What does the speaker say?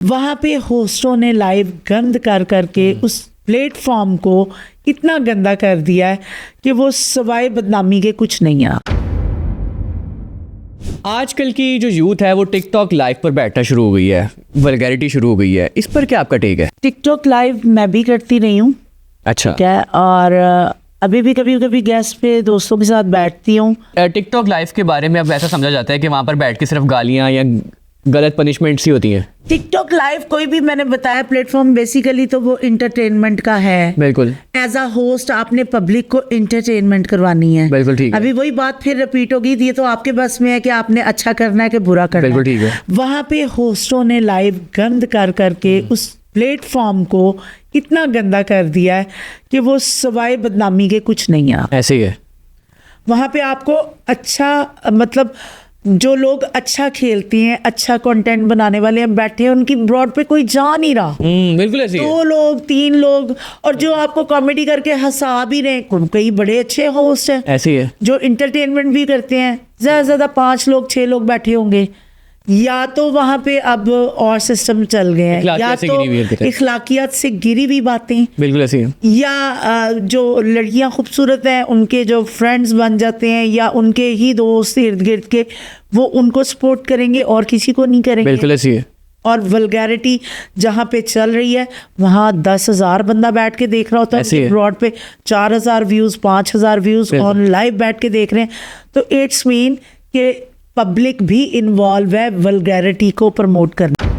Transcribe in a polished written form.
वहाँ पे होस्टों ने लाइव गंद कर करके उस प्लेटफॉर्म को इतना गंदा कर दिया है कि वो सवाए बदनामी के कुछ नहीं है। आजकल की जो यूथ है वो टिकटॉक लाइव पर बैठना शुरू हो गई है, वल्गैरिटी शुरू हो गई है। इस पर क्या आपका टेक है? टिकटॉक लाइव मैं भी करती रही हूँ। अच्छा, क्या और अभी भी कभी कभी गेस्ट पे दोस्तों के साथ बैठती हूँ। टिकटॉक लाइव के बारे में अब ऐसा समझा जाता है कि वहाँ पर बैठ के सिर्फ गालियाँ या गलत पनिशमेंट्स ही होती हैं। टिकटॉक लाइव कोई भी मैंने बताया प्लेटफॉर्म बेसिकली तो वो इंटरटेनमेंट का है। बिल्कुल, एज अ होस्ट आपने पब्लिक को इंटरटेनमेंट करवानी है। बिल्कुल ठीक है। अभी वही बात फिर रिपीट होगी। ये तो आपके बस में है कि आपने अच्छा करना है कि बुरा करना है। बिल्कुल ठीक है। वहाँ पे होस्टों ने लाइव गंद कर करके उस प्लेटफॉर्म को इतना गंदा कर दिया है कि वो सवाए बदनामी के कुछ नहीं है। ऐसे ही है। वहाँ पे आपको अच्छा मतलब जो लोग अच्छा खेलती हैं, अच्छा कंटेंट बनाने वाले हैं बैठे हैं, उनकी ब्रॉड पे कोई जा नहीं रहा। बिल्कुल ऐसे ही है। 2 लोग 3 लोग और जो आपको कॉमेडी करके हंसा भी रहे हैं, कई बड़े अच्छे होस्ट हैं ऐसे ही है। जो इंटरटेनमेंट भी करते हैं। ज़्यादा से ज़्यादा 5 लोग 6 लोग बैठे होंगे। या तो वहाँ पे अब और सिस्टम चल गए हैं, या इखलाकियात से तो गिरी हुई हरकतें। इखलाकियात से गिरी हुई बातें, बिल्कुल ऐसे ही है। या जो लड़कियां खूबसूरत हैं उनके जो फ्रेंड्स बन जाते हैं, या उनके ही दोस्त इर्द गिर्द के, वो उनको सपोर्ट करेंगे और किसी को नहीं करेंगे। बिल्कुल ऐसे ही है। और वल्गैरिटी जहाँ पे चल रही है वहाँ 10,000 बंदा बैठ के देख रहा होता ऐसे ही है। है। ब्रॉड पे 4,000 व्यूज़ 5,000 व्यूज़ बिल्कुल। और लाइव बैठ के देख रहे हैं। तो इट्स मीन कि पब्लिक भी इन्वॉल्व है वल्गैरिटी को प्रमोट करना।